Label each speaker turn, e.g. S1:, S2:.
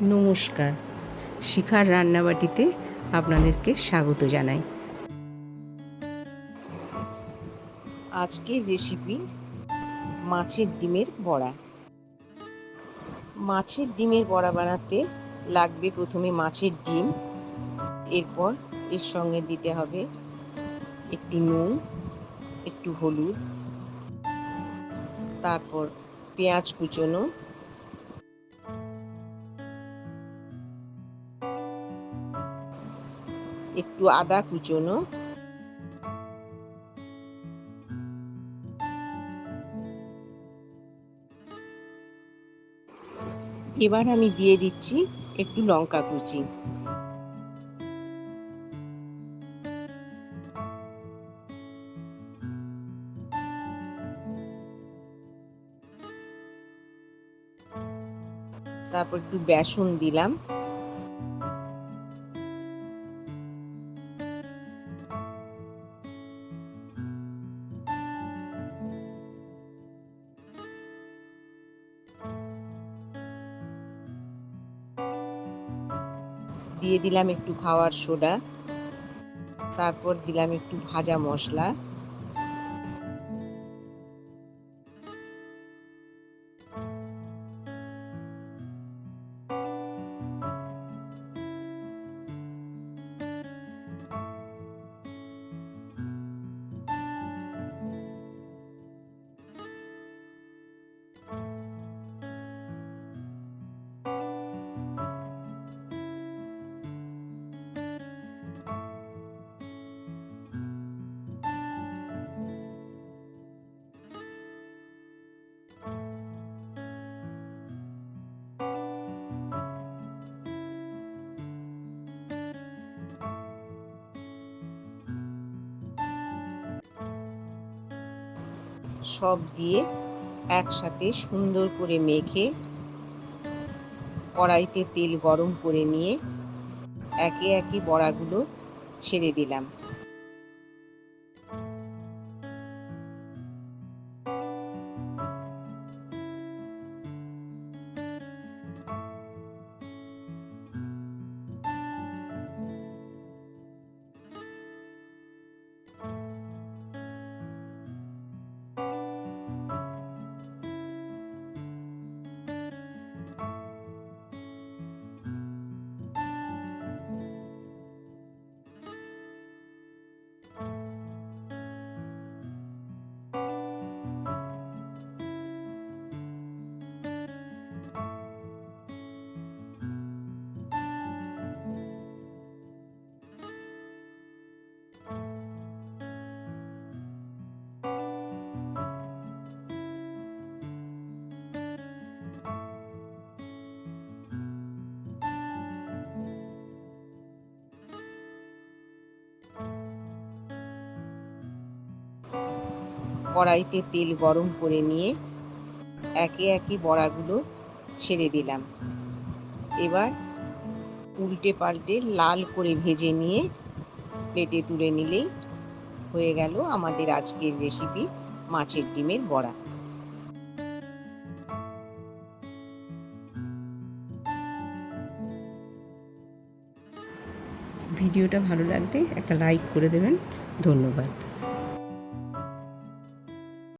S1: নমস্কার, শিখার রান্নাবাটিতে আপনাদেরকে স্বাগত জানাই। আজকের রেসিপি মাছের ডিমের বড়া। মাছের ডিমের বড়া বানাতে লাগবে প্রথমে মাছের ডিম, এরপর এর সঙ্গে দিতে হবে একটু নুন, একটু হলুদ, তারপর পেঁয়াজ কুচোনো, একটু আদা কুচোনো, এবার আমি দিয়ে দিচ্ছি একটু লঙ্কা কুচি। তারপর একটু বেসন দিলাম, দিয়ে দিলাম একটু খাওয়ার সোডা, তারপর দিলাম একটু ভাজা মশলা, সব দিয়ে একসাথে সুন্দর করে মেখে কড়াইতে তেল গরম করে নিয়ে একে একে বড়াগুলো ছেড়ে দিলাম। কড়াইতে তেল গরম করে নিয়ে একে একে বড়াগুলো ছেড়ে দিলাম। এবার উল্টে পাল্টে লাল করে ভেজে নিয়ে প্লেটে তুলে নিলেই হয়ে গেল আমাদের আজকের রেসিপি মাছের ডিমের বড়া। ভিডিওটা ভালো লাগলে একটা লাইক করে দেবেন। ধন্যবাদ।